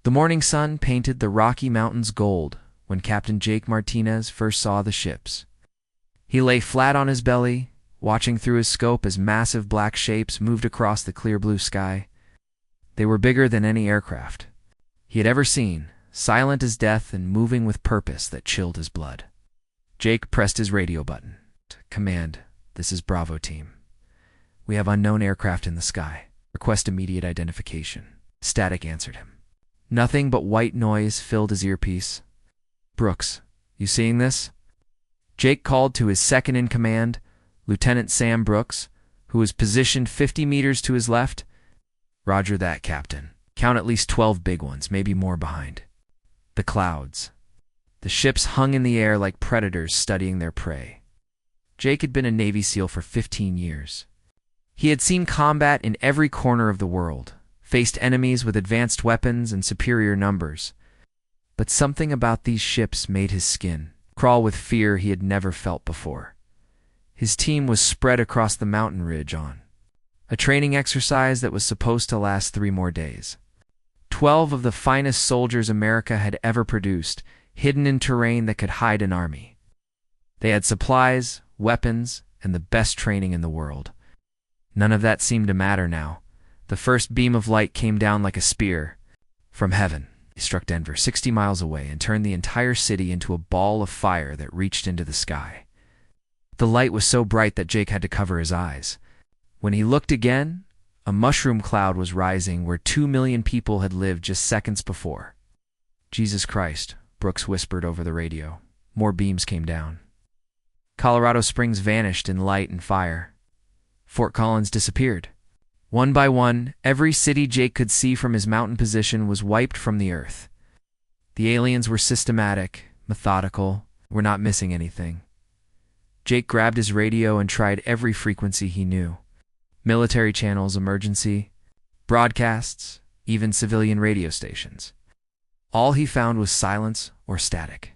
The morning sun painted the Rocky Mountains gold when Captain Jake Martinez first saw the ships. He lay flat on his belly, watching through his scope as massive black shapes moved across the clear blue sky. They were bigger than any aircraft he had ever seen, silent as death and moving with purpose that chilled his blood. Jake pressed his radio button. "Command, this is Bravo Team. We have unknown aircraft in the sky. Request immediate identification." Static answered him. Nothing but white noise filled his earpiece. "Brooks, you seeing this?" Jake called to his second-in-command, Lieutenant Sam Brooks, who was positioned 50 meters to his left. "Roger that, Captain. Count at least 12 big ones, maybe more behind." The clouds. The ships hung in the air like predators studying their prey. Jake had been a Navy SEAL for 15 years. He had seen combat in every corner of the world, faced enemies with advanced weapons and superior numbers. But something about these ships made his skin crawl with fear he had never felt before. His team was spread across the mountain ridge on a training exercise that was supposed to last 3 more days. 12 of the finest soldiers America had ever produced, hidden in terrain that could hide an army. They had supplies, weapons, and the best training in the world. None of that seemed to matter now. The first beam of light came down like a spear from heaven. It struck Denver 60 miles away and turned the entire city into a ball of fire that reached into the sky. The light was so bright that Jake had to cover his eyes. When he looked again, a mushroom cloud was rising where 2 million people had lived just seconds before. "Jesus Christ," Brooks whispered over the radio. More beams came down. Colorado Springs vanished in light and fire. Fort Collins disappeared. One by one, every city Jake could see from his mountain position was wiped from the earth. The aliens were systematic, methodical, were not missing anything. Jake grabbed his radio and tried every frequency he knew. Military channels, emergency, broadcasts, even civilian radio stations. All he found was silence or static.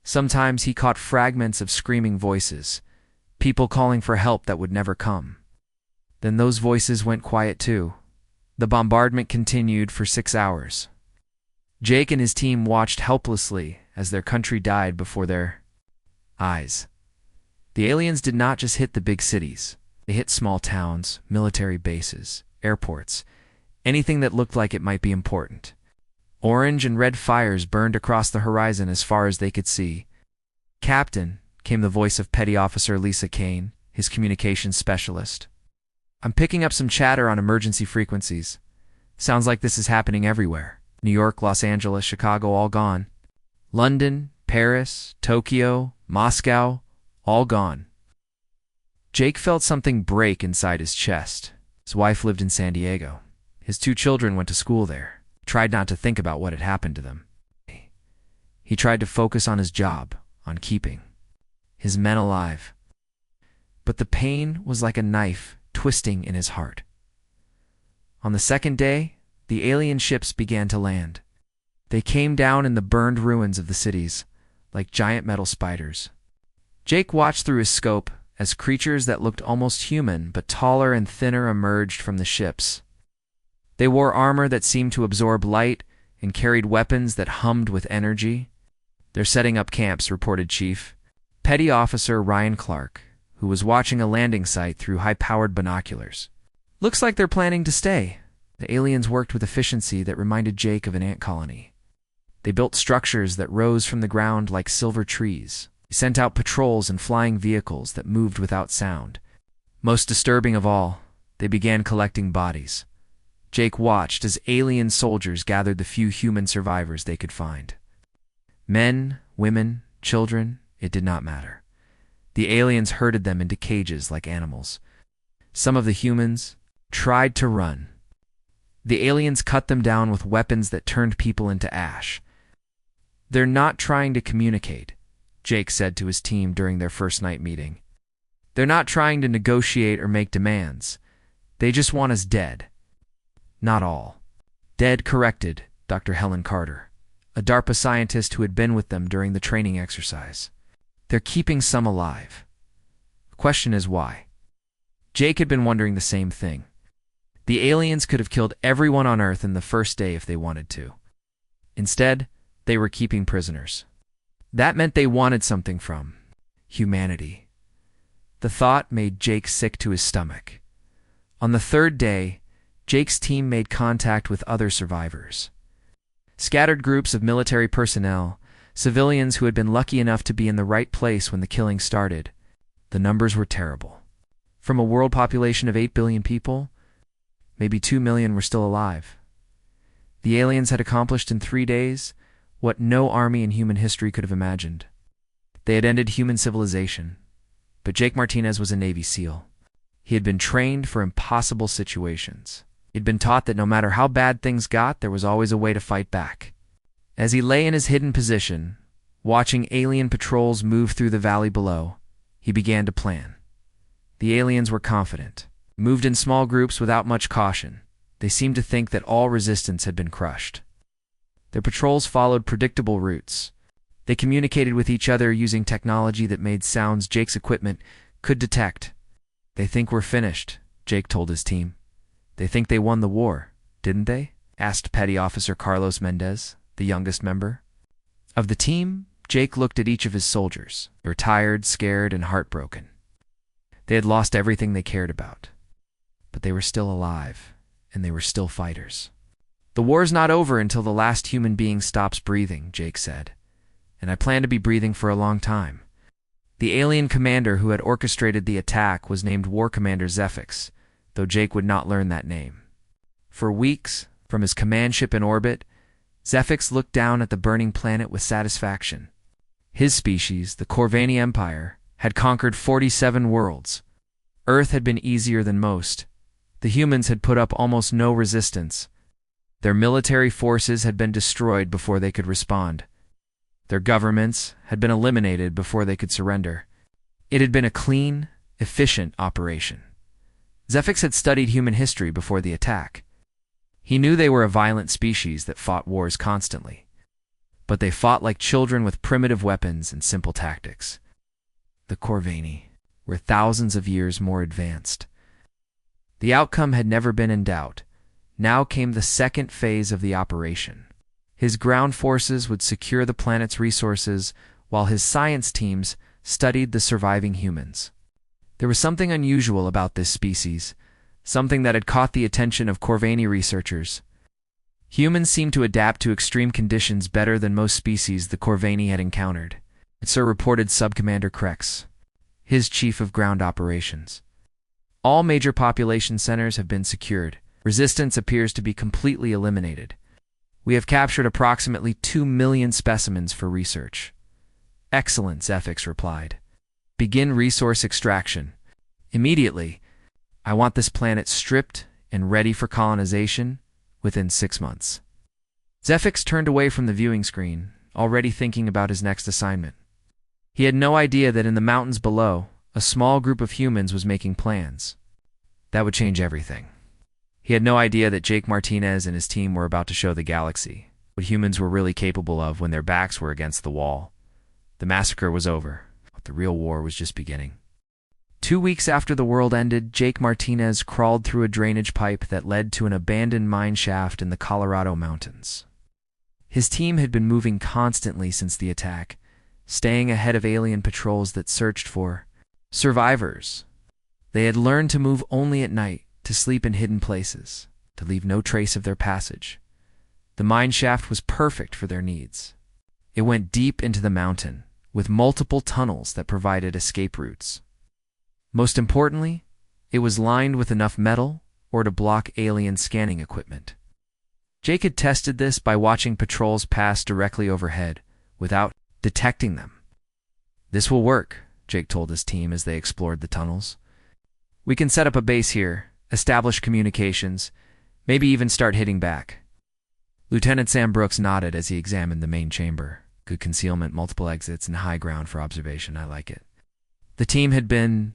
Sometimes he caught fragments of screaming voices, people calling for help that would never come. Then those voices went quiet too. The bombardment continued for 6 hours. Jake and his team watched helplessly as their country died before their eyes. The aliens did not just hit the big cities. They hit small towns, military bases, airports, anything that looked like it might be important. Orange and red fires burned across the horizon as far as they could see. "Captain," came the voice of Petty Officer Lisa Kane, his communications specialist. "I'm picking up some chatter on emergency frequencies. Sounds like this is happening everywhere. New York, Los Angeles, Chicago, all gone. London, Paris, Tokyo, Moscow, all gone." Jake felt something break inside his chest. His wife lived in San Diego. His 2 children went to school there. He tried not to think about what had happened to them. He tried to focus on his job, on keeping his men alive. But the pain was like a knife twisting in his heart. On the second day, the alien ships began to land. They came down in the burned ruins of the cities, like giant metal spiders. Jake watched through his scope as creatures that looked almost human but taller and thinner emerged from the ships. They wore armor that seemed to absorb light and carried weapons that hummed with energy. "They're setting up camps," reported Chief Petty Officer Ryan Clark, who was watching a landing site through high-powered binoculars. "Looks like they're planning to stay." The aliens worked with efficiency that reminded Jake of an ant colony. They built structures that rose from the ground like silver trees. They sent out patrols and flying vehicles that moved without sound. Most disturbing of all, they began collecting bodies. Jake watched as alien soldiers gathered the few human survivors they could find. Men, women, children, it did not matter. The aliens herded them into cages like animals. Some of the humans tried to run. The aliens cut them down with weapons that turned people into ash. "They're not trying to communicate," Jake said to his team during their first night meeting. "They're not trying to negotiate or make demands. They just want us dead." "Not all." "Dead," corrected Dr. Helen Carter, a DARPA scientist who had been with them during the training exercise. "They're keeping some alive. The question is why." Jake had been wondering the same thing. The aliens could have killed everyone on Earth in the first day if they wanted to. Instead, they were keeping prisoners. That meant they wanted something from humanity. The thought made Jake sick to his stomach. On the third day, Jake's team made contact with other survivors. Scattered groups of military personnel, civilians who had been lucky enough to be in the right place when the killing started. The numbers were terrible. From a world population of 8 billion people, maybe 2 million were still alive. The aliens had accomplished in 3 days what no army in human history could have imagined. They had ended human civilization. But Jake Martinez was a Navy SEAL. He had been trained for impossible situations. He'd been taught that no matter how bad things got, there was always a way to fight back. As he lay in his hidden position, watching alien patrols move through the valley below, he began to plan. The aliens were confident, moved in small groups without much caution. They seemed to think that all resistance had been crushed. Their patrols followed predictable routes. They communicated with each other using technology that made sounds Jake's equipment could detect. "They think we're finished," Jake told his team. "They think they won the war, didn't they?" asked Petty Officer Carlos Mendez, the youngest member. Of the team, Jake looked at each of his soldiers. They were tired, scared, and heartbroken. They had lost everything they cared about. But they were still alive, and they were still fighters. "The war's not over until the last human being stops breathing," Jake said. "And I plan to be breathing for a long time." The alien commander who had orchestrated the attack was named War Commander Zefix, though Jake would not learn that name. For weeks, from his command ship in orbit, Zefix looked down at the burning planet with satisfaction. His species, the Corvani Empire, had conquered 47 worlds. Earth had been easier than most. The humans had put up almost no resistance. Their military forces had been destroyed before they could respond. Their governments had been eliminated before they could surrender. It had been a clean, efficient operation. Zefix had studied human history before the attack. He knew they were a violent species that fought wars constantly. But they fought like children with primitive weapons and simple tactics. The Corvani were thousands of years more advanced. The outcome had never been in doubt. Now came the second phase of the operation. His ground forces would secure the planet's resources, while his science teams studied the surviving humans. There was something unusual about this species, something that had caught the attention of Corvani researchers. Humans seemed to adapt to extreme conditions better than most species the Corvani had encountered. Sir reported Subcommander Krex, his chief of ground operations. All major population centers have been secured. Resistance appears to be completely eliminated. We have captured approximately 2 million specimens for research. "Excellent," Zefix replied. "Begin resource extraction. Immediately. I want this planet stripped and ready for colonization within 6 months." Zefix turned away from the viewing screen, already thinking about his next assignment. He had no idea that in the mountains below, a small group of humans was making plans. That would change everything. He had no idea that Jake Martinez and his team were about to show the galaxy what humans were really capable of when their backs were against the wall. The massacre was over, but the real war was just beginning. 2 weeks after the world ended, Jake Martinez crawled through a drainage pipe that led to an abandoned mine shaft in the Colorado mountains. His team had been moving constantly since the attack, staying ahead of alien patrols that searched for survivors. They had learned to move only at night, to sleep in hidden places, to leave no trace of their passage. The mine shaft was perfect for their needs. It went deep into the mountain, with multiple tunnels that provided escape routes. Most importantly, it was lined with enough metal or to block alien scanning equipment. Jake had tested this by watching patrols pass directly overhead, without detecting them. "This will work," Jake told his team as they explored the tunnels. "We can set up a base here, establish communications, maybe even start hitting back." Lieutenant Sam Brooks nodded as he examined the main chamber. "Good concealment, multiple exits, and high ground for observation. I like it." The team had been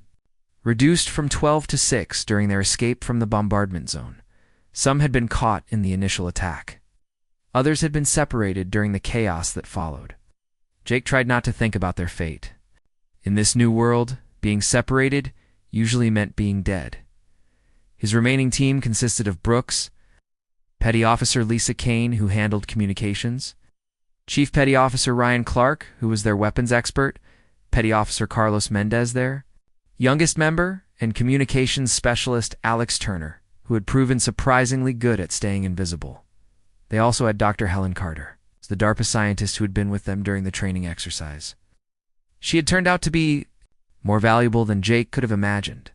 reduced from 12 to 6 during their escape from the bombardment zone. Some had been caught in the initial attack. Others had been separated during the chaos that followed. Jake tried not to think about their fate. In this new world, being separated usually meant being dead. His remaining team consisted of Brooks, Petty Officer Lisa Kane, who handled communications, Chief Petty Officer Ryan Clark, who was their weapons expert, Petty Officer Carlos Mendez there, youngest member, and communications specialist Alex Turner, who had proven surprisingly good at staying invisible. They also had Dr. Helen Carter, the DARPA scientist who had been with them during the training exercise. She had turned out to be more valuable than Jake could have imagined.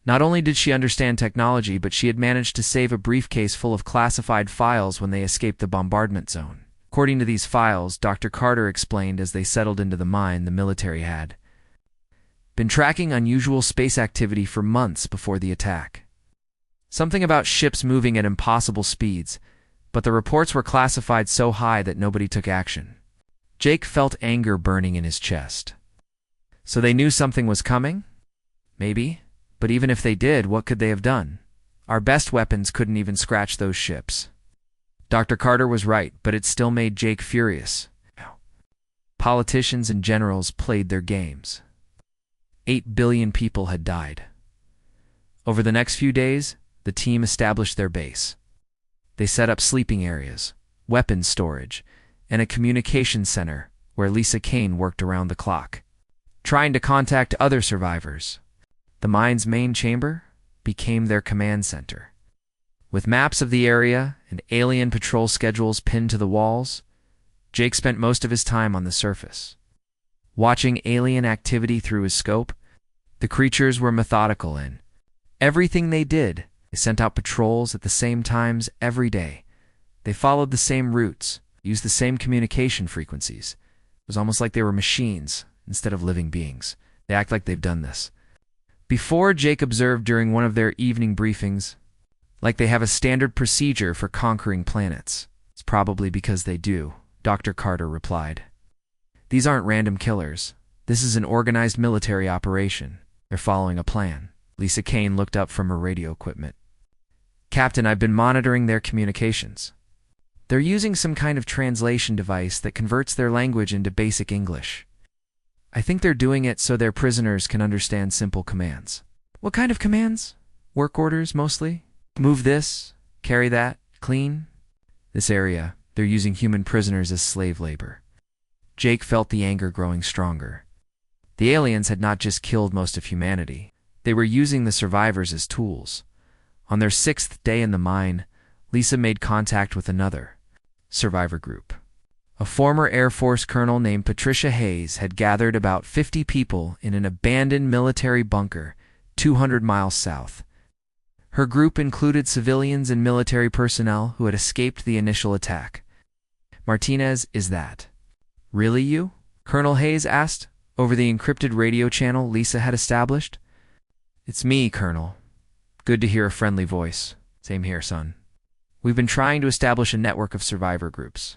Not only did she understand technology, but she had managed to save a briefcase full of classified files when they escaped the bombardment zone. According to these files, Dr. Carter explained as they settled into the mine, the military had been tracking unusual space activity for months before the attack. Something about ships moving at impossible speeds, but the reports were classified so high that nobody took action. Jake felt anger burning in his chest. So they knew something was coming? Maybe. But even if they did, what could they have done? Our best weapons couldn't even scratch those ships. Dr. Carter was right, but it still made Jake furious. Politicians and generals played their games. 8 billion people had died. Over the next few days, the team established their base. They set up sleeping areas, weapons storage, and a communications center where Lisa Kane worked around the clock, trying to contact other survivors. The mine's main chamber became their command center. With maps of the area and alien patrol schedules pinned to the walls, Jake spent most of his time on the surface. Watching alien activity through his scope, the creatures were methodical in everything they did. They sent out patrols at the same times every day. They followed the same routes, used the same communication frequencies. It was almost like they were machines instead of living beings. They act like they've done this before. Jake observed during one of their evening briefings, like they have a standard procedure for conquering planets. It's probably because they do, Dr. Carter replied. These aren't random killers. This is an organized military operation. They're following a plan. Lisa Kane looked up from her radio equipment. Captain, I've been monitoring their communications. They're using some kind of translation device that converts their language into basic English. I think they're doing it so their prisoners can understand simple commands. What kind of commands? Work orders, mostly? Move this, carry that, clean? This area, they're using human prisoners as slave labor. Jake felt the anger growing stronger. The aliens had not just killed most of humanity. They were using the survivors as tools. On their 6th day in the mine, Lisa made contact with another survivor group. A former Air Force colonel named Patricia Hayes had gathered about 50 people in an abandoned military bunker 200 miles south. Her group included civilians and military personnel who had escaped the initial attack. Martinez, is that really you? Colonel Hayes asked, over the encrypted radio channel Lisa had established. It's me, Colonel. Good to hear a friendly voice. Same here, son. We've been trying to establish a network of survivor groups.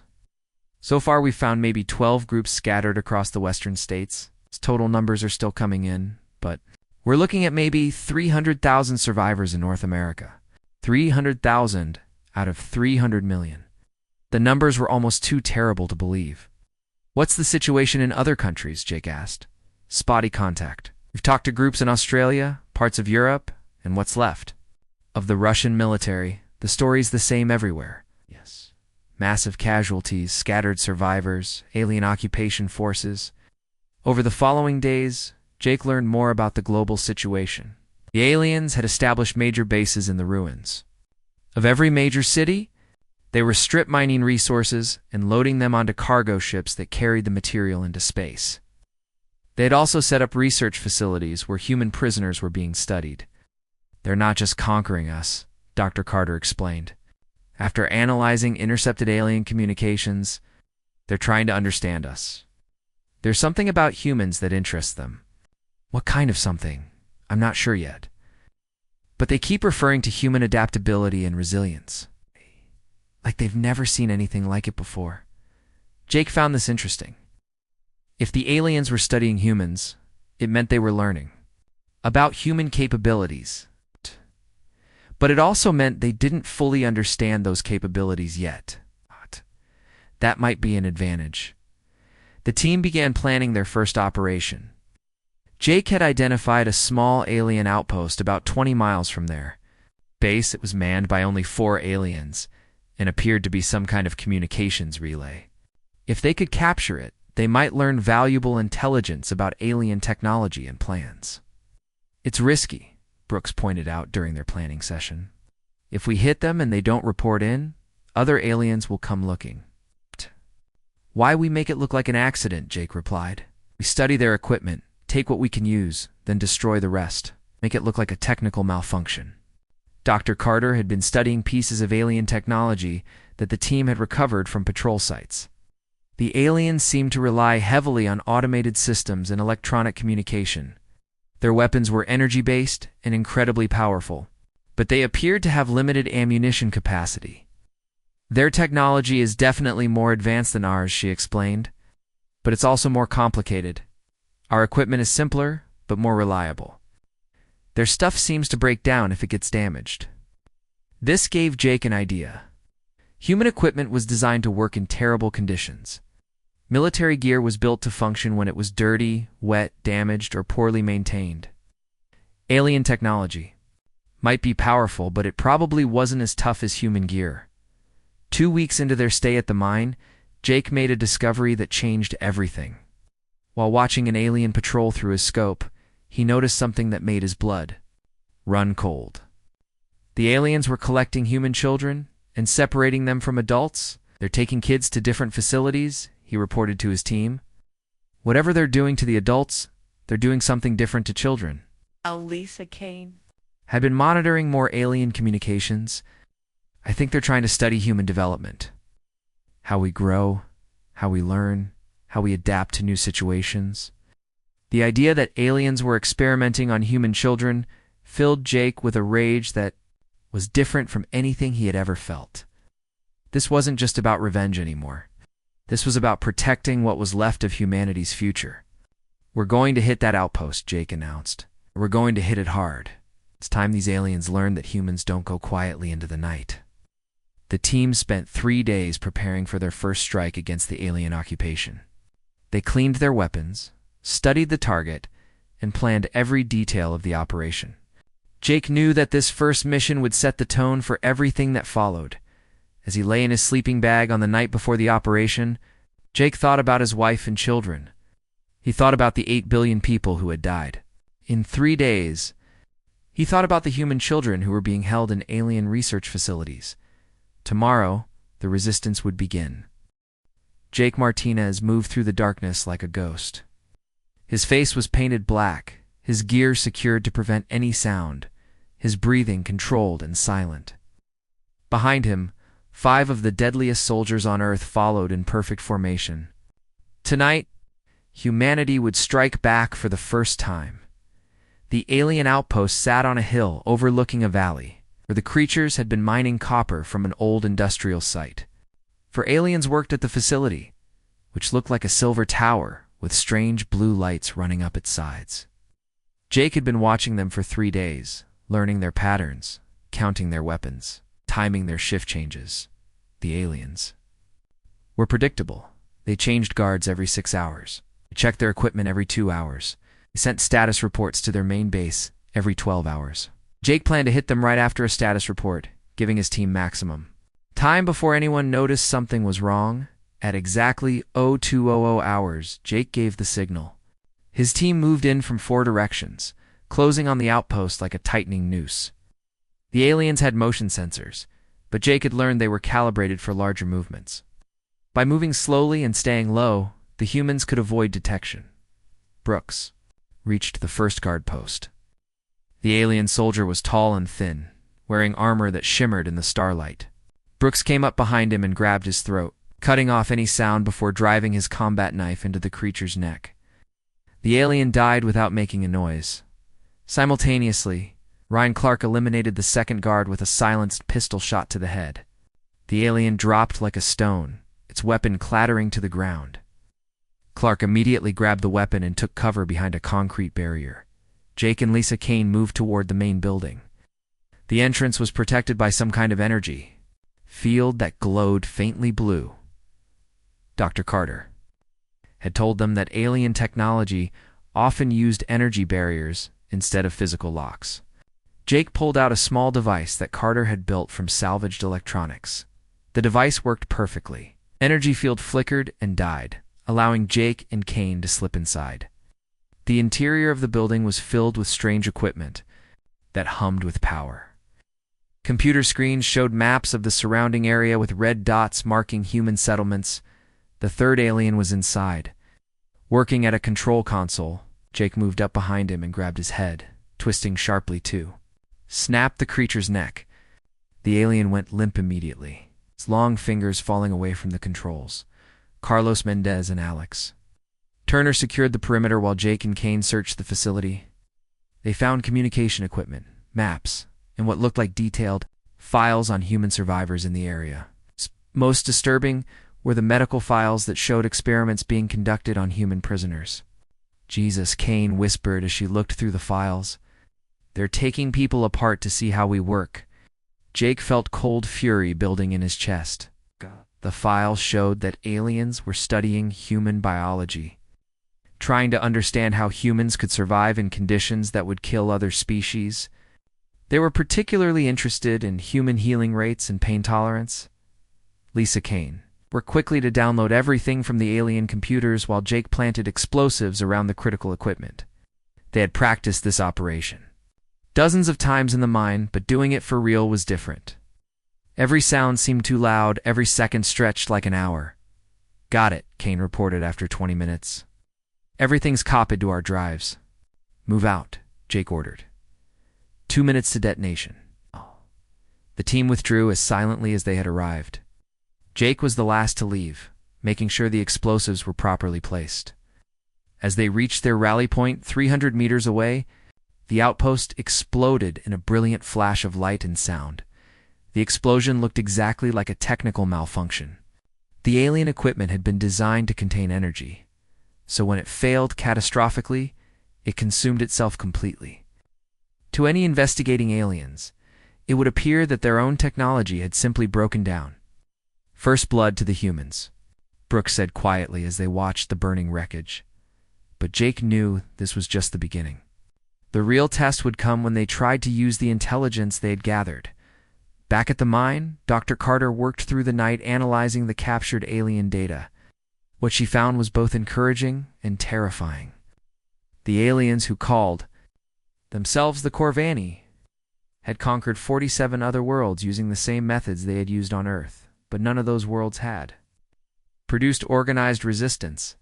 So far, we've found maybe 12 groups scattered across the western states. Total numbers are still coming in, but we're looking at maybe 300,000 survivors in North America. 300,000 out of 300 million. The numbers were almost too terrible to believe. What's the situation in other countries? Jake asked. Spotty contact. We've talked to groups in Australia, parts of Europe, and what's left of the Russian military. The story's the same everywhere. Yes. Massive casualties, scattered survivors, alien occupation forces. Over the following days, Jake learned more about the global situation. The aliens had established major bases in the ruins of every major city. They were strip mining resources and loading them onto cargo ships that carried the material into space. They had also set up research facilities where human prisoners were being studied. They're not just conquering us, Dr. Carter explained. After analyzing intercepted alien communications, they're trying to understand us. There's something about humans that interests them. What kind of something? I'm not sure yet. But they keep referring to human adaptability and resilience. Like they've never seen anything like it before. Jake found this interesting. If the aliens were studying humans, it meant they were learning about human capabilities. But it also meant they didn't fully understand those capabilities yet. That might be an advantage. The team began planning their first operation. Jake had identified a small alien outpost about 20 miles from their base. It was manned by only 4 aliens, and appeared to be some kind of communications relay. If they could capture it, they might learn valuable intelligence about alien technology and plans. It's risky, Brooks pointed out during their planning session. If we hit them and they don't report in, other aliens will come looking. Why we make it look like an accident, Jake replied. We study their equipment, take what we can use, then destroy the rest. Make it look like a technical malfunction. Dr. Carter had been studying pieces of alien technology that the team had recovered from patrol sites. The aliens seemed to rely heavily on automated systems and electronic communication. Their weapons were energy-based and incredibly powerful, but they appeared to have limited ammunition capacity. Their technology is definitely more advanced than ours, she explained, but it's also more complicated. Our equipment is simpler, but more reliable. Their stuff seems to break down if it gets damaged. This gave Jake an idea. Human equipment was designed to work in terrible conditions. Military gear was built to function when it was dirty, wet, damaged, or poorly maintained. Alien technology might be powerful, but it probably wasn't as tough as human gear. 2 weeks into their stay at the mine, Jake made a discovery that changed everything. While watching an alien patrol through his scope, he noticed something that made his blood run cold. The aliens were collecting human children and separating them from adults. They're taking kids to different facilities, he reported to his team. Whatever they're doing to the adults, they're doing something different to children. Elisa Kane Had been monitoring more alien communications. I think they're trying to study human development. How we grow, how we learn, how we adapt to new situations. The idea that aliens were experimenting on human children filled Jake with a rage that was different from anything he had ever felt. This wasn't just about revenge anymore. This was about protecting what was left of humanity's future. We're going to hit that outpost, Jake announced. We're going to hit it hard. It's time these aliens learned that humans don't go quietly into the night. The team spent 3 days preparing for their first strike against the alien occupation. They cleaned their weapons, studied the target, and planned every detail of the operation. Jake knew that this first mission would set the tone for everything that followed. As he lay in his sleeping bag on the night before the operation, Jake thought about his wife and children. He thought about the 8 billion people who had died. In 3 days, he thought about the human children who were being held in alien research facilities. Tomorrow, the resistance would begin. Jake Martinez moved through the darkness like a ghost. His face was painted black, his gear secured to prevent any sound, his breathing controlled and silent. Behind him, 5 of the deadliest soldiers on Earth followed in perfect formation. Tonight, humanity would strike back for the first time. The alien outpost sat on a hill overlooking a valley, where the creatures had been mining copper from an old industrial site. For aliens worked at the facility, which looked like a silver tower with strange blue lights running up its sides. Jake had been watching them for 3 days, learning their patterns, counting their weapons, timing their shift changes. The aliens were predictable. They changed guards every 6 hours. They checked their equipment every 2 hours. They sent status reports to their main base every 12 hours. Jake planned to hit them right after a status report, giving his team maximum time before anyone noticed something was wrong. At exactly 0200 hours, Jake gave the signal. His team moved in from 4 directions, closing on the outpost like a tightening noose. The aliens had motion sensors, but Jake had learned they were calibrated for larger movements. By moving slowly and staying low, the humans could avoid detection. Brooks reached the first guard post. The alien soldier was tall and thin, wearing armor that shimmered in the starlight. Brooks came up behind him and grabbed his throat, cutting off any sound before driving his combat knife into the creature's neck. The alien died without making a noise. Simultaneously, Ryan Clark eliminated the second guard with a silenced pistol shot to the head. The alien dropped like a stone, its weapon clattering to the ground. Clark immediately grabbed the weapon and took cover behind a concrete barrier. Jake and Lisa Kane moved toward the main building. The entrance was protected by some kind of energy field that glowed faintly blue. Dr. Carter had told them that alien technology often used energy barriers instead of physical locks. Jake pulled out a small device that Carter had built from salvaged electronics. The device worked perfectly. Energy field flickered and died, allowing Jake and Kane to slip inside. The interior of the building was filled with strange equipment that hummed with power. Computer screens showed maps of the surrounding area with red dots marking human settlements. The third alien was inside. Working at a control console, Jake moved up behind him and grabbed his head, twisting sharply too. Snapped the creature's neck. The alien went limp immediately, its long fingers falling away from the controls. Carlos, Mendez, and Alex. Turner secured the perimeter while Jake and Kane searched the facility. They found communication equipment, maps, and what looked like detailed files on human survivors in the area. Most disturbing were the medical files that showed experiments being conducted on human prisoners. Jesus, Kane whispered as she looked through the files. They're taking people apart to see how we work. Jake felt cold fury building in his chest. The files showed that aliens were studying human biology, trying to understand how humans could survive in conditions that would kill other species. They were particularly interested in human healing rates and pain tolerance. Lisa, Kane were quickly to download everything from the alien computers while Jake planted explosives around the critical equipment. They had practiced this operation dozens of times in the mine, but doing it for real was different. Every sound seemed too loud, every second stretched like an hour. Got it, Kane reported after 20 minutes. Everything's copied to our drives. Move out, Jake ordered. 2 minutes to detonation. The team withdrew as silently as they had arrived. Jake was the last to leave, making sure the explosives were properly placed. As they reached their rally point 300 meters away, the outpost exploded in a brilliant flash of light and sound. The explosion looked exactly like a technical malfunction. The alien equipment had been designed to contain energy, so when it failed catastrophically, it consumed itself completely. To any investigating aliens, it would appear that their own technology had simply broken down. First blood to the humans, Brooks said quietly as they watched the burning wreckage. But Jake knew this was just the beginning. The real test would come when they tried to use the intelligence they had gathered. Back at the mine, Dr. Carter worked through the night analyzing the captured alien data. What she found was both encouraging and terrifying. The aliens who called themselves the Corvani had conquered 47 other worlds using the same methods they had used on Earth, but none of those worlds had produced organized resistance.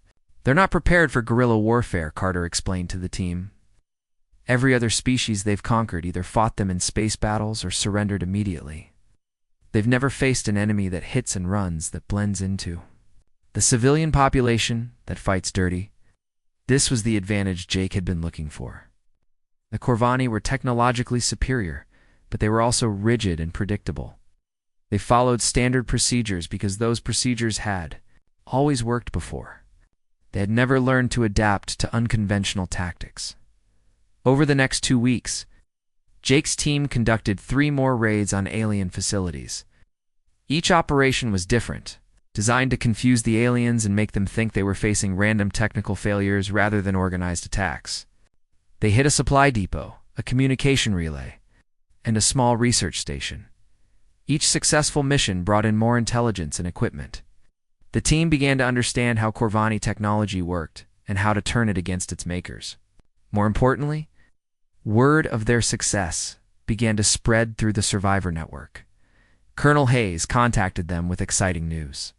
They're not prepared for guerrilla warfare, Carter explained to the team. Every other species they've conquered either fought them in space battles or surrendered immediately. They've never faced an enemy that hits and runs, that blends into the civilian population, that fights dirty. This was the advantage Jake had been looking for. The Corvani were technologically superior, but they were also rigid and predictable. They followed standard procedures because those procedures had always worked before. They had never learned to adapt to unconventional tactics. Over the next 2 weeks, Jake's team conducted 3 more raids on alien facilities. Each operation was different, designed to confuse the aliens and make them think they were facing random technical failures rather than organized attacks. They hit a supply depot, a communication relay, and a small research station. Each successful mission brought in more intelligence and equipment. The team began to understand how Corvani technology worked and how to turn it against its makers. More importantly, word of their success began to spread through the survivor network. Colonel Hayes contacted them with exciting news.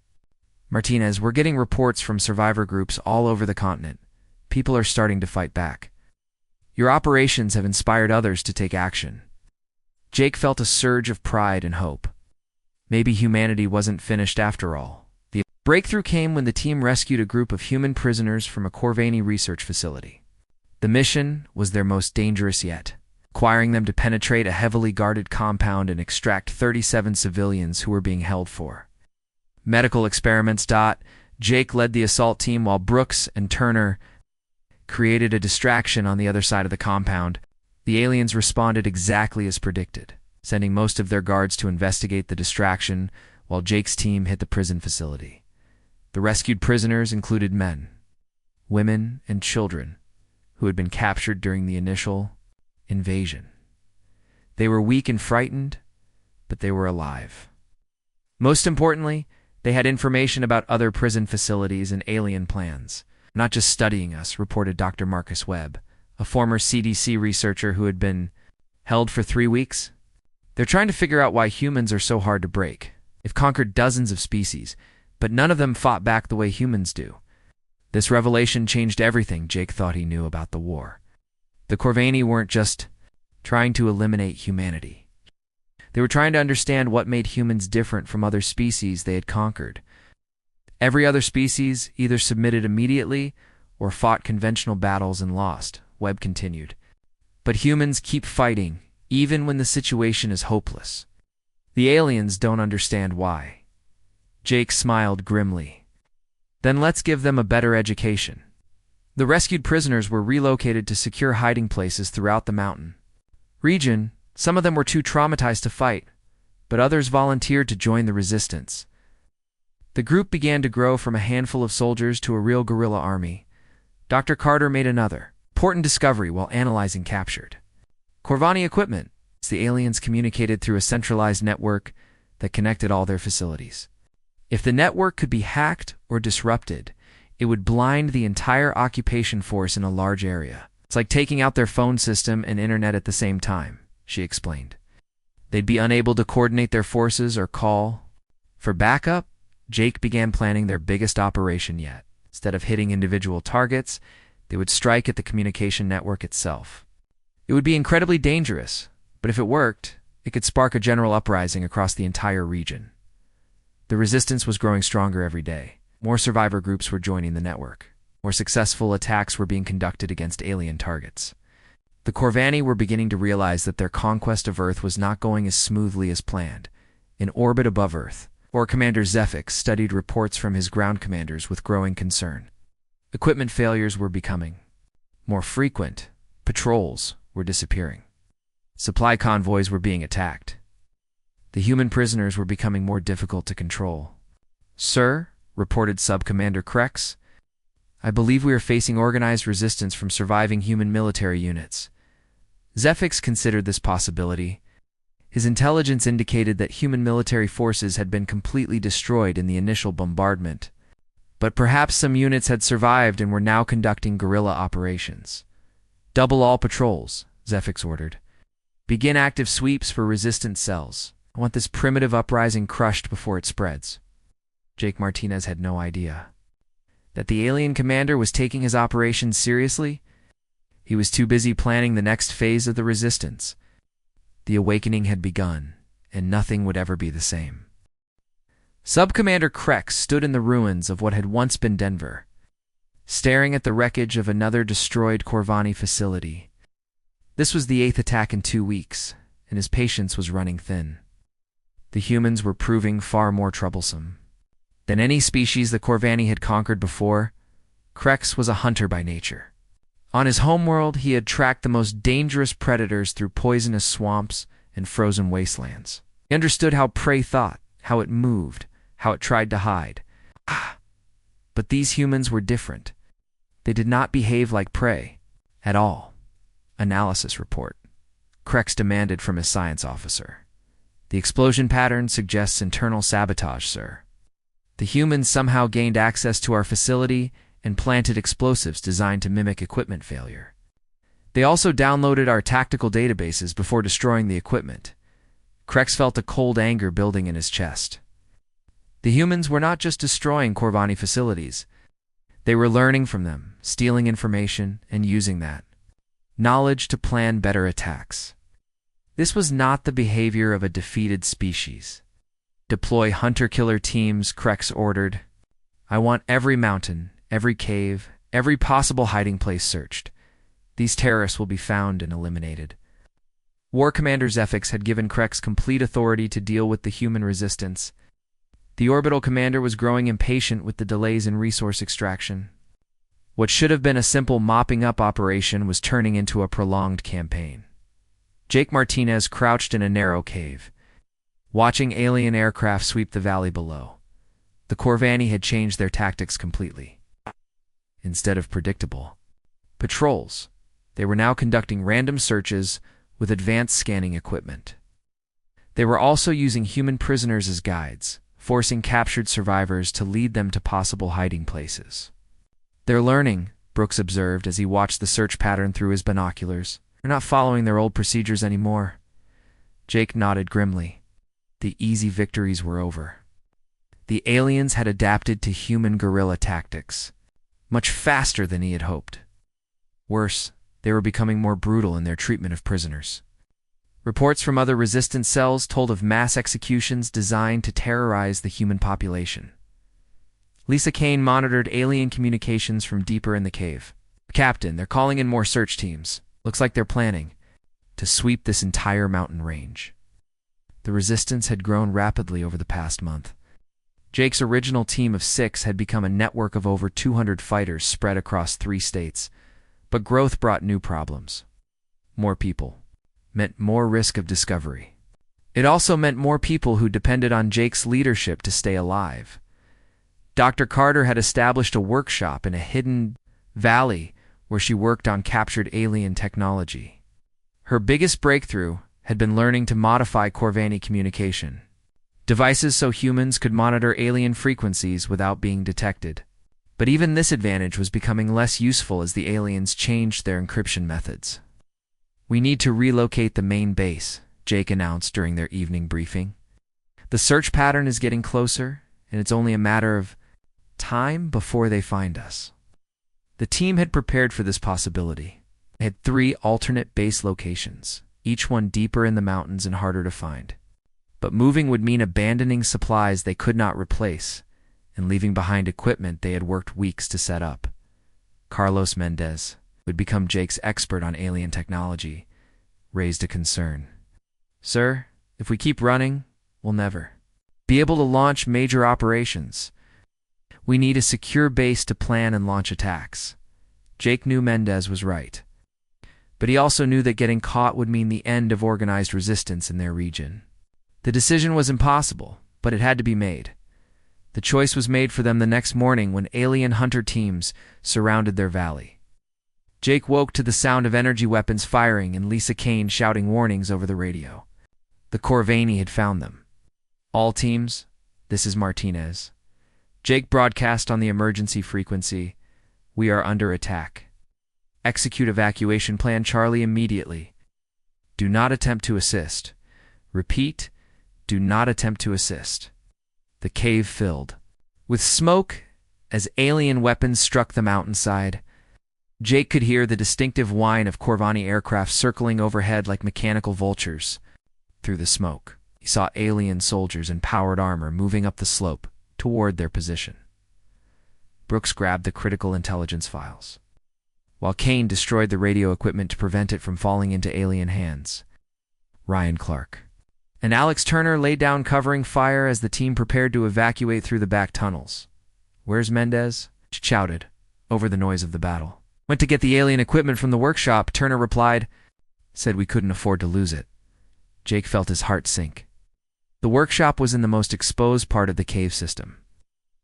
Martinez, we're getting reports from survivor groups all over the continent. People are starting to fight back. Your operations have inspired others to take action. Jake felt a surge of pride and hope. Maybe humanity wasn't finished after all. The breakthrough came when the team rescued a group of human prisoners from a Corvani research facility. The mission was their most dangerous yet, requiring them to penetrate a heavily guarded compound and extract 37 civilians who were being held for medical experiments. Jake led the assault team while Brooks and Turner created a distraction on the other side of the compound. The aliens responded exactly as predicted, sending most of their guards to investigate the distraction while Jake's team hit the prison facility. The rescued prisoners included men, women, and children who had been captured during the initial invasion. They were weak and frightened, but they were alive. Most importantly, they had information about other prison facilities and alien plans. Not just studying us, reported Dr. Marcus Webb, a former CDC researcher who had been held for 3 weeks. They're trying to figure out why humans are so hard to break. They've conquered dozens of species, but none of them fought back the way humans do. This revelation changed everything Jake thought he knew about the war. The Corvani weren't just trying to eliminate humanity. They were trying to understand what made humans different from other species they had conquered. Every other species either submitted immediately or fought conventional battles and lost, Webb continued. But humans keep fighting, even when the situation is hopeless. The aliens don't understand why. Jake smiled grimly. Then let's give them a better education. The rescued prisoners were relocated to secure hiding places throughout the mountain region. Some of them were too traumatized to fight, but others volunteered to join the resistance. The group began to grow from a handful of soldiers to a real guerrilla army. Dr. Carter made another important discovery while analyzing captured Corvani equipment. The aliens communicated through a centralized network that connected all their facilities. If the network could be hacked or disrupted, it would blind the entire occupation force in a large area. It's like taking out their phone system and internet at the same time, she explained. They'd be unable to coordinate their forces or call for backup. Jake began planning their biggest operation yet. Instead of hitting individual targets, they would strike at the communication network itself. It would be incredibly dangerous, but if it worked, it could spark a general uprising across the entire region. The resistance was growing stronger every day. More survivor groups were joining the network. More successful attacks were being conducted against alien targets. The Corvani were beginning to realize that their conquest of Earth was not going as smoothly as planned. In orbit above Earth, Corps Commander Zefix studied reports from his ground commanders with growing concern. Equipment failures were becoming more frequent. Patrols were disappearing. Supply convoys were being attacked. The human prisoners were becoming more difficult to control. "Sir," reported Sub-Commander Krex, "I believe we are facing organized resistance from surviving human military units." Zefix considered this possibility. His intelligence indicated that human military forces had been completely destroyed in the initial bombardment. But perhaps some units had survived and were now conducting guerrilla operations. "Double all patrols," Zefix ordered. "Begin active sweeps for resistant cells. I want this primitive uprising crushed before it spreads." Jake Martinez had no idea that the alien commander was taking his operation seriously. He was too busy planning the next phase of the resistance. The awakening had begun, and nothing would ever be the same. Sub-Commander Krex stood in the ruins of what had once been Denver, staring at the wreckage of another destroyed Corvani facility. This was the 8th attack in 2 weeks, and his patience was running thin. The humans were proving far more troublesome than any species the Corvani had conquered before. Krex was a hunter by nature. On his homeworld, he had tracked the most dangerous predators through poisonous swamps and frozen wastelands. He understood how prey thought, how it moved, how it tried to hide. But these humans were different. They did not behave like prey at all. Analysis report, Krex demanded from his science officer. "The explosion pattern suggests internal sabotage, sir. The humans somehow gained access to our facility and planted explosives designed to mimic equipment failure. They also downloaded our tactical databases before destroying the equipment." Krex felt a cold anger building in his chest. The humans were not just destroying Corvani facilities. They were learning from them, stealing information, and using that knowledge to plan better attacks. This was not the behavior of a defeated species. "Deploy hunter-killer teams," Krex ordered. "I want every mountain, every cave, every possible hiding place searched. These terrorists will be found and eliminated." War Commander Zefix had given Krex complete authority to deal with the human resistance. The orbital commander was growing impatient with the delays in resource extraction. What should have been a simple mopping-up operation was turning into a prolonged campaign. Jake Martinez crouched in a narrow cave, watching alien aircraft sweep the valley below. The Corvani had changed their tactics completely. Instead of predictable patrols, they were now conducting random searches with advanced scanning equipment. They were also using human prisoners as guides, forcing captured survivors to lead them to possible hiding places. "They're learning," Brooks observed as he watched the search pattern through his binoculars. "They're not following their old procedures anymore." Jake nodded grimly. The easy victories were over. The aliens had adapted to human guerrilla tactics, much faster than he had hoped. Worse, they were becoming more brutal in their treatment of prisoners. Reports from other resistance cells told of mass executions designed to terrorize the human population. Lisa Kane monitored alien communications from deeper in the cave. "Captain, they're calling in more search teams. Looks like they're planning to sweep this entire mountain range." The resistance had grown rapidly over the past month. Jake's original team of 6 had become a network of over 200 fighters spread across 3 states. But growth brought new problems. More people meant more risk of discovery. It also meant more people who depended on Jake's leadership to stay alive. Dr. Carter had established a workshop in a hidden valley where she worked on captured alien technology. Her biggest breakthrough had been learning to modify Corvani communication, devices so humans could monitor alien frequencies without being detected. But even this advantage was becoming less useful as the aliens changed their encryption methods. "We need to relocate the main base," Jake announced during their evening briefing. "The search pattern is getting closer, and it's only a matter of time before they find us." The team had prepared for this possibility. They had 3 alternate base locations, each one deeper in the mountains and harder to find. But moving would mean abandoning supplies they could not replace and leaving behind equipment they had worked weeks to set up. Carlos Mendez, who had become Jake's expert on alien technology, raised a concern. "Sir, if we keep running, we'll never be able to launch major operations. We need a secure base to plan and launch attacks." Jake knew Mendez was right. But he also knew that getting caught would mean the end of organized resistance in their region. The decision was impossible, but it had to be made. The choice was made for them the next morning when alien hunter teams surrounded their valley. Jake woke to the sound of energy weapons firing and Lisa Kane shouting warnings over the radio. The Corvani had found them. "All teams, this is Martinez." Jake broadcast on the emergency frequency, "We are under attack. Execute evacuation plan Charlie immediately. Do not attempt to assist. Repeat, do not attempt to assist." The cave filled with smoke as alien weapons struck the mountainside. Jake could hear the distinctive whine of Corvani aircraft circling overhead like mechanical vultures. Through the smoke, he saw alien soldiers in powered armor moving up the slope toward their position. Brooks grabbed the critical intelligence files, while Kane destroyed the radio equipment to prevent it from falling into alien hands. Ryan Clark and Alex Turner laid down covering fire as the team prepared to evacuate through the back tunnels. "Where's Mendez?" shouted over the noise of the battle. "Went to get the alien equipment from the workshop," Turner replied. "Said we couldn't afford to lose it." Jake felt his heart sink. The workshop was in the most exposed part of the cave system.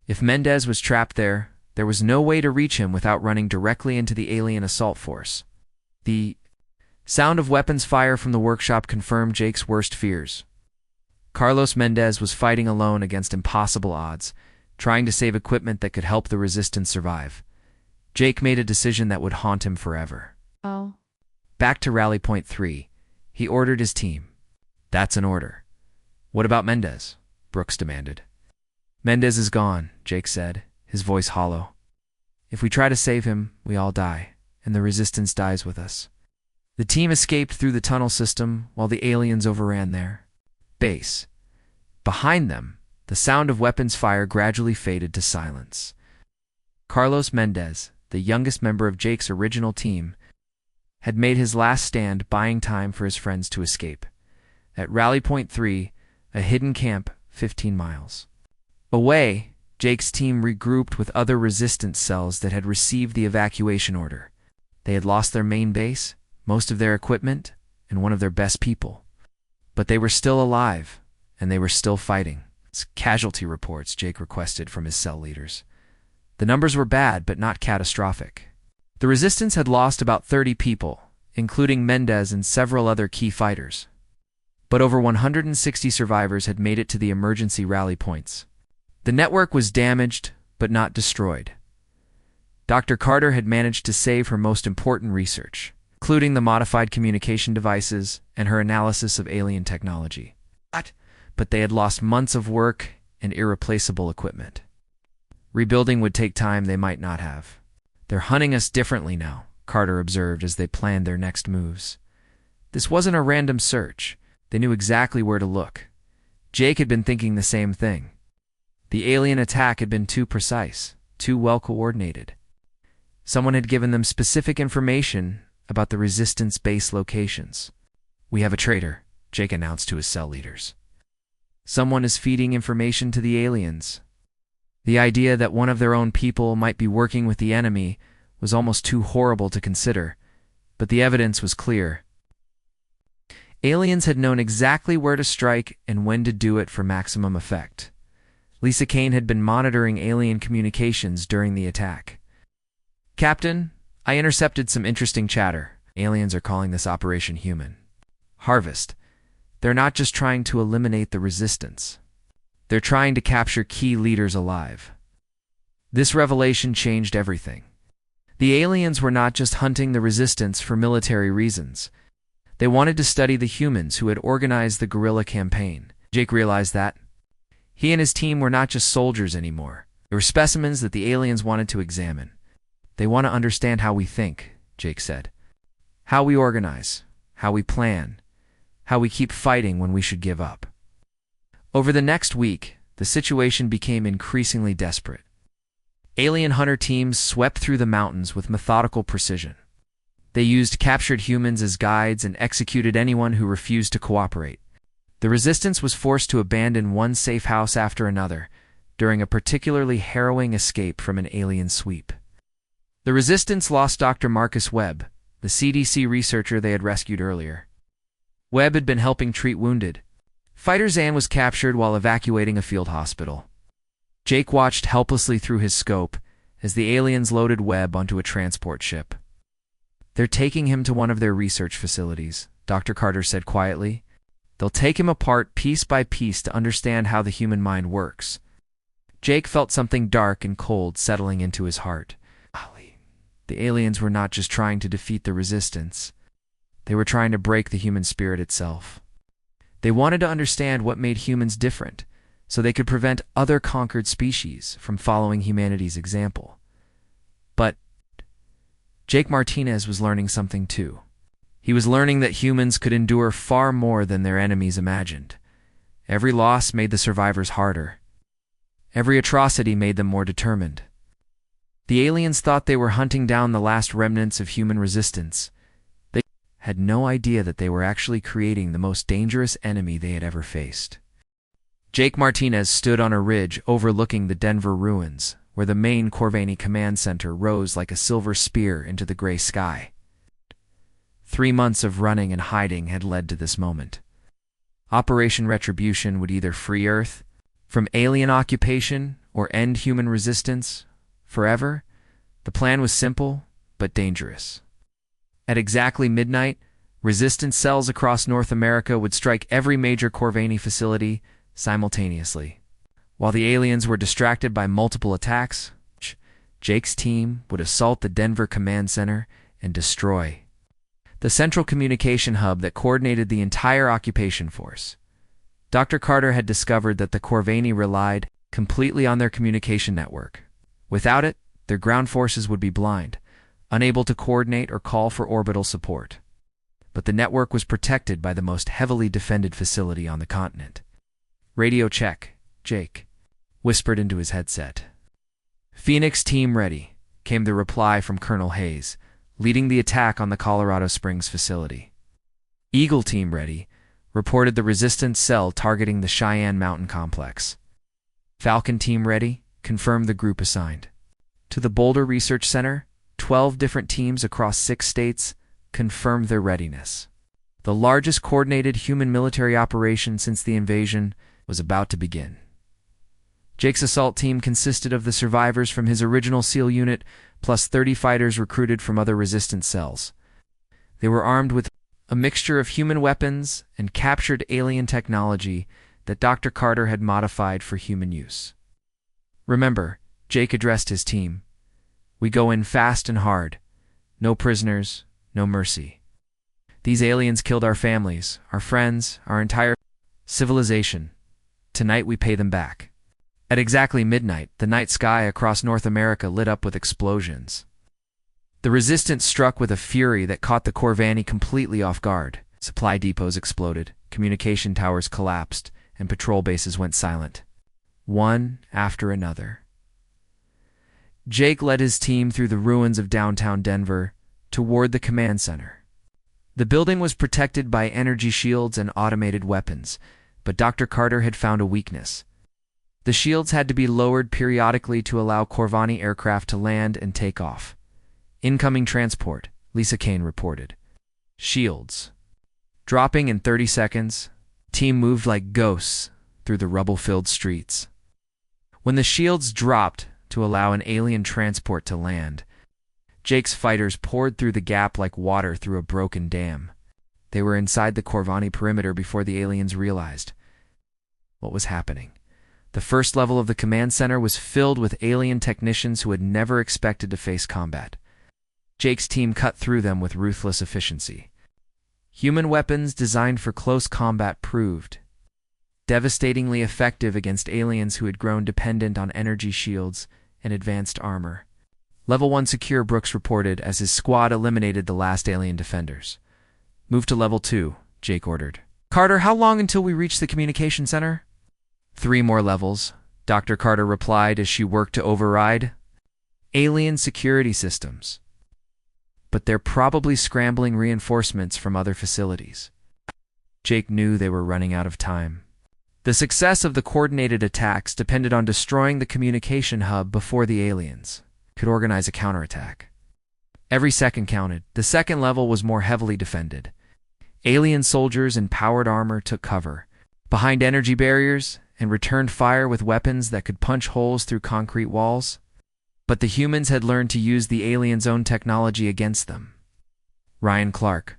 If Mendez was trapped there, there was no way to reach him without running directly into the alien assault force. The sound of weapons fire from the workshop confirmed Jake's worst fears. Carlos Mendez was fighting alone against impossible odds, trying to save equipment that could help the resistance survive. Jake made a decision that would haunt him forever. Oh. Back to Rally Point 3, he ordered his team. "That's an order." "What about Mendez?" Brooks demanded. "Mendez is gone," Jake said, his voice hollow. "If we try to save him, we all die, and the resistance dies with us." The team escaped through the tunnel system while the aliens overran their base. Behind them, the sound of weapons fire gradually faded to silence. Carlos Mendez, the youngest member of Jake's original team, had made his last stand buying time for his friends to escape. At Rally Point 3, a hidden camp 15 miles away, Jake's team regrouped with other resistance cells that had received the evacuation order. They had lost their main base, most of their equipment, and one of their best people. But they were still alive, and they were still fighting. Casualty reports, Jake requested from his cell leaders. The numbers were bad, but not catastrophic. The resistance had lost about 30 people, including Mendez and several other key fighters. But over 160 survivors had made it to the emergency rally points. The network was damaged, but not destroyed. Dr. Carter had managed to save her most important research, including the modified communication devices and her analysis of alien technology. But they had lost months of work and irreplaceable equipment. Rebuilding would take time they might not have. "They're hunting us differently now," Carter observed as they planned their next moves. This wasn't a random search. They knew exactly where to look. Jake had been thinking the same thing. The alien attack had been too precise, too well coordinated. Someone had given them specific information about the resistance base locations. "We have a traitor," Jake announced to his cell leaders. "Someone is feeding information to the aliens." The idea that one of their own people might be working with the enemy was almost too horrible to consider, but the evidence was clear. Aliens had known exactly where to strike and when to do it for maximum effect. Lisa Kane had been monitoring alien communications during the attack. "Captain, I intercepted some interesting chatter. Aliens are calling this Operation Human Harvest. They're not just trying to eliminate the resistance. They're trying to capture key leaders alive." This revelation changed everything. The aliens were not just hunting the resistance for military reasons. They wanted to study the humans who had organized the guerrilla campaign. Jake realized that. He and his team were not just soldiers anymore. They were specimens that the aliens wanted to examine. "They want to understand how we think," Jake said. "How we organize, how we plan, how we keep fighting when we should give up." Over the next week, the situation became increasingly desperate. Alien hunter teams swept through the mountains with methodical precision. They used captured humans as guides and executed anyone who refused to cooperate. The resistance was forced to abandon one safe house after another during a particularly harrowing escape from an alien sweep. The resistance lost Dr. Marcus Webb, the CDC researcher they had rescued earlier. Webb had been helping treat wounded. Fighter Zan was captured while evacuating a field hospital. Jake watched helplessly through his scope as the aliens loaded Webb onto a transport ship. "They're taking him to one of their research facilities," Dr. Carter said quietly. "They'll take him apart piece by piece to understand how the human mind works." Jake felt something dark and cold settling into his heart. The aliens were not just trying to defeat the resistance. They were trying to break the human spirit itself. They wanted to understand what made humans different, so they could prevent other conquered species from following humanity's example. But Jake Martinez was learning something too. He was learning that humans could endure far more than their enemies imagined. Every loss made the survivors harder. Every atrocity made them more determined. The aliens thought they were hunting down the last remnants of human resistance. They had no idea that they were actually creating the most dangerous enemy they had ever faced. Jake Martinez stood on a ridge overlooking the Denver ruins, where the main Corvini command center rose like a silver spear into the gray sky. 3 months of running and hiding had led to this moment. Operation Retribution would either free Earth from alien occupation or end human resistance forever. The plan was simple, but dangerous. At exactly midnight, resistance cells across North America would strike every major Corvini facility simultaneously. While the aliens were distracted by multiple attacks, Jake's team would assault the Denver command center and destroy the central communication hub that coordinated the entire occupation force. Dr. Carter had discovered that the Corvini relied completely on their communication network. Without it, their ground forces would be blind, unable to coordinate or call for orbital support. But the network was protected by the most heavily defended facility on the continent. "Radio check," Jake whispered into his headset. "Phoenix team ready," came the reply from Colonel Hayes, leading the attack on the Colorado Springs facility. "Eagle team ready," reported the resistance cell targeting the Cheyenne Mountain complex. "Falcon team ready," confirmed the group assigned. To the Boulder Research Center, 12 different teams across 6 states confirmed their readiness. The largest coordinated human military operation since the invasion was about to begin. Jake's assault team consisted of the survivors from his original SEAL unit, plus 30 fighters recruited from other resistance cells. They were armed with a mixture of human weapons and captured alien technology that Dr. Carter had modified for human use. Remember, Jake addressed his team. We go in fast and hard. No prisoners, no mercy. These aliens killed our families, our friends, our entire civilization. Tonight we pay them back. At exactly midnight, the night sky across North America lit up with explosions. The resistance struck with a fury that caught the Corvani completely off guard. Supply depots exploded, communication towers collapsed, and patrol bases went silent. One after another. Jake led his team through the ruins of downtown Denver toward the command center. The building was protected by energy shields and automated weapons, but Dr. Carter had found a weakness. The shields had to be lowered periodically to allow Corvani aircraft to land and take off. Incoming transport, Lisa Kane reported. Shields. Dropping in 30 seconds, team moved like ghosts through the rubble-filled streets. When the shields dropped to allow an alien transport to land, Jake's fighters poured through the gap like water through a broken dam. They were inside the Corvani perimeter before the aliens realized what was happening. The first level of the command center was filled with alien technicians who had never expected to face combat. Jake's team cut through them with ruthless efficiency. Human weapons designed for close combat proved devastatingly effective against aliens who had grown dependent on energy shields and advanced armor. Level 1 secure, Brooks reported as his squad eliminated the last alien defenders. Move to Level 2, Jake ordered. Carter, how long until we reach the communication center? 3 more levels, Dr. Carter replied as she worked to override alien security systems. But they're probably scrambling reinforcements from other facilities. Jake knew they were running out of time. The success of the coordinated attacks depended on destroying the communication hub before the aliens could organize a counterattack. Every second counted. The second level was more heavily defended. Alien soldiers in powered armor took cover behind energy barriers and returned fire with weapons that could punch holes through concrete walls. But the humans had learned to use the aliens' own technology against them. Ryan Clark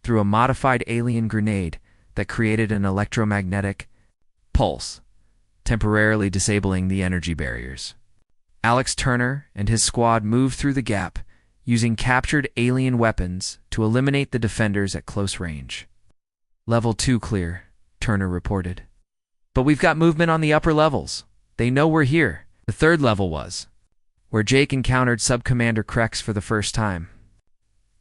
threw a modified alien grenade that created an electromagnetic pulse, temporarily disabling the energy barriers. Alex Turner and his squad moved through the gap, using captured alien weapons to eliminate the defenders at close range. Level 2 clear, Turner reported. But we've got movement on the upper levels. They know we're here. The third level was where Jake encountered Sub-Commander Krex for the first time.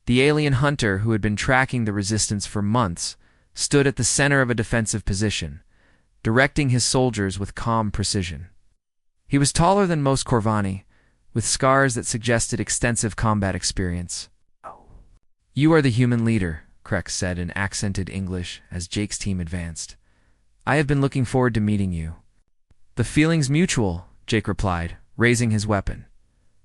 The alien hunter who had been tracking the resistance for months stood at the center of a defensive position, directing his soldiers with calm precision. He was taller than most Corvani, with scars that suggested extensive combat experience. You are the human leader, Krex said in accented English as Jake's team advanced. I have been looking forward to meeting you. The feeling's mutual, Jake replied, raising his weapon.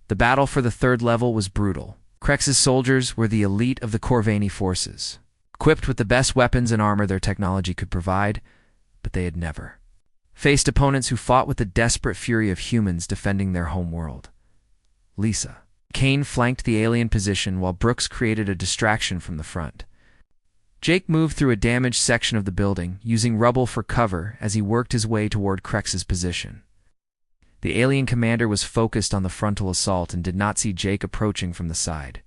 The battle for the third level was brutal. Krex's soldiers were the elite of the Corvani forces, equipped with the best weapons and armor their technology could provide, but they had never faced opponents who fought with the desperate fury of humans defending their home world. Lisa Kane flanked the alien position while Brooks created a distraction from the front. Jake moved through a damaged section of the building, using rubble for cover as he worked his way toward Krex's position. The alien commander was focused on the frontal assault and did not see Jake approaching from the side.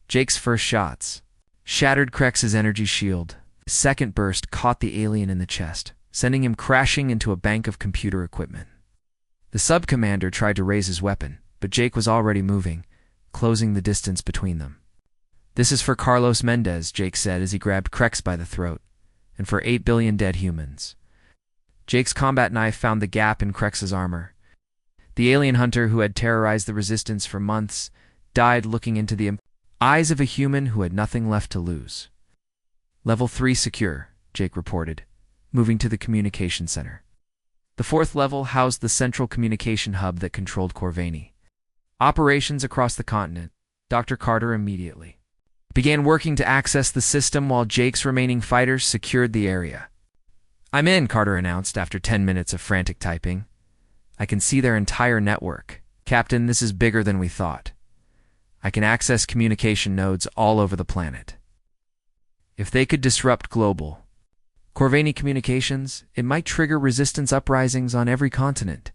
Jake's first shots shattered Krex's energy shield. The second burst caught the alien in the chest, sending him crashing into a bank of computer equipment. The sub-commander tried to raise his weapon, but Jake was already moving, closing the distance between them. This is for Carlos Mendez, Jake said as he grabbed Krex by the throat, and for 8 billion dead humans. Jake's combat knife found the gap in Krex's armor. The alien hunter who had terrorized the resistance for months died looking into the eyes of a human who had nothing left to lose. Level 3 secure, Jake reported, moving to the communication center. The fourth level housed the central communication hub that controlled Corvani. Operations across the continent. Dr. Carter immediately began working to access the system while Jake's remaining fighters secured the area. I'm in, Carter announced after 10 minutes of frantic typing. I can see their entire network. Captain, this is bigger than we thought. I can access communication nodes all over the planet. If they could disrupt global Corvani communications, it might trigger resistance uprisings on every continent.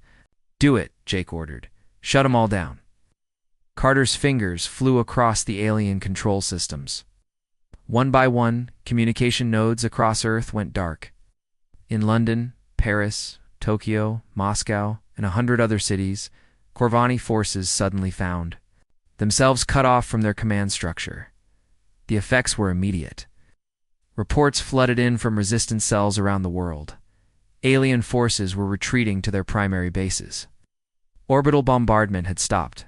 Do it, Jake ordered. Shut 'em all down. Carter's fingers flew across the alien control systems. One by one, communication nodes across Earth went dark. In London, Paris, Tokyo, Moscow, and 100 other cities, Corvani forces suddenly found themselves cut off from their command structure. The effects were immediate. Reports flooded in from resistance cells around the world. Alien forces were retreating to their primary bases. Orbital bombardment had stopped.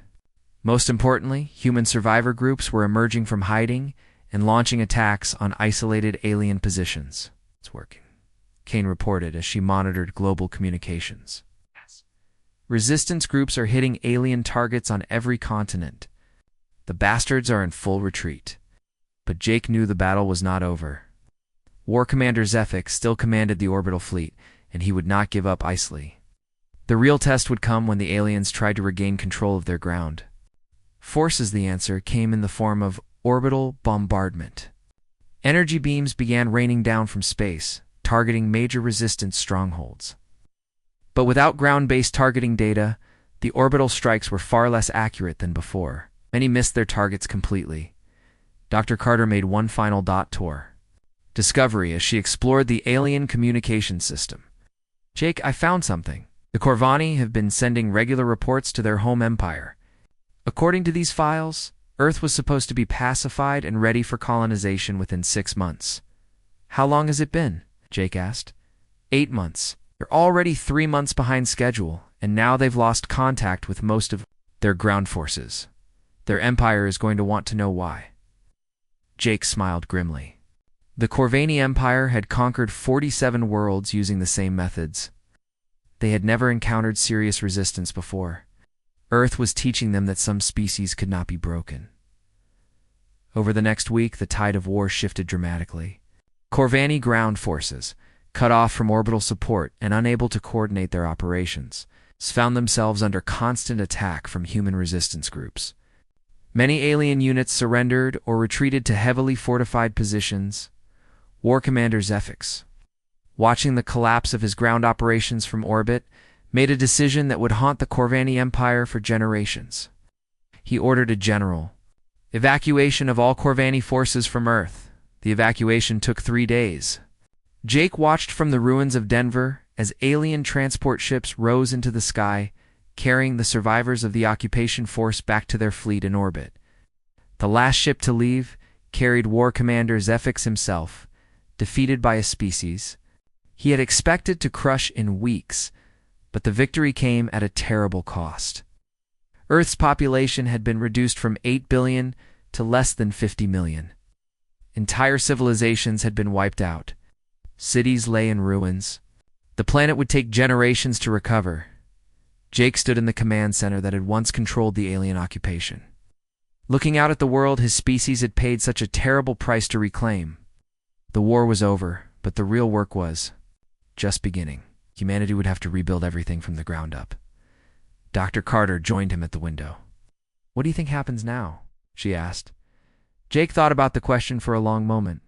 Most importantly, human survivor groups were emerging from hiding and launching attacks on isolated alien positions. It's working, Kane reported as she monitored global communications. Resistance groups are hitting alien targets on every continent. The bastards are in full retreat. But Jake knew the battle was not over. War Commander Zephyx still commanded the orbital fleet, and he would not give up easily. The real test would come when the aliens tried to regain control of their ground. Force as the answer came in the form of orbital bombardment. Energy beams began raining down from space, targeting major resistance strongholds. But without ground-based targeting data, the orbital strikes were far less accurate than before. Many missed their targets completely. Dr. Carter made one final dot tour. Discovery as she explored the alien communication system. Jake, I found something. The Corvani have been sending regular reports to their home empire. According to these files, Earth was supposed to be pacified and ready for colonization within 6 months. How long has it been? Jake asked. 8 months. They're already 3 months behind schedule, and now they've lost contact with most of their ground forces. Their empire is going to want to know why. Jake smiled grimly. The Corvani Empire had conquered 47 worlds using the same methods. They had never encountered serious resistance before. Earth was teaching them that some species could not be broken. Over the next week, the tide of war shifted dramatically. Corvani ground forces, cut off from orbital support and unable to coordinate their operations, found themselves under constant attack from human resistance groups. Many alien units surrendered or retreated to heavily fortified positions. War Commander Zephyx, watching the collapse of his ground operations from orbit, made a decision that would haunt the Corvani Empire for generations. He ordered a general evacuation of all Corvani forces from Earth. The evacuation took 3 days. Jake watched from the ruins of Denver as alien transport ships rose into the sky, carrying the survivors of the occupation force back to their fleet in orbit. The last ship to leave carried War Commander Zephyx himself, defeated by a species he had expected to crush in weeks, but the victory came at a terrible cost. Earth's population had been reduced from 8 billion to less than 50 million. Entire civilizations had been wiped out. Cities lay in ruins. The planet would take generations to recover. Jake stood in the command center that had once controlled the alien occupation. Looking out at the world his species had paid such a terrible price to reclaim. The war was over, but the real work was just beginning. Humanity would have to rebuild everything from the ground up. Dr. Carter joined him at the window. "What do you think happens now?" she asked. Jake thought about the question for a long moment.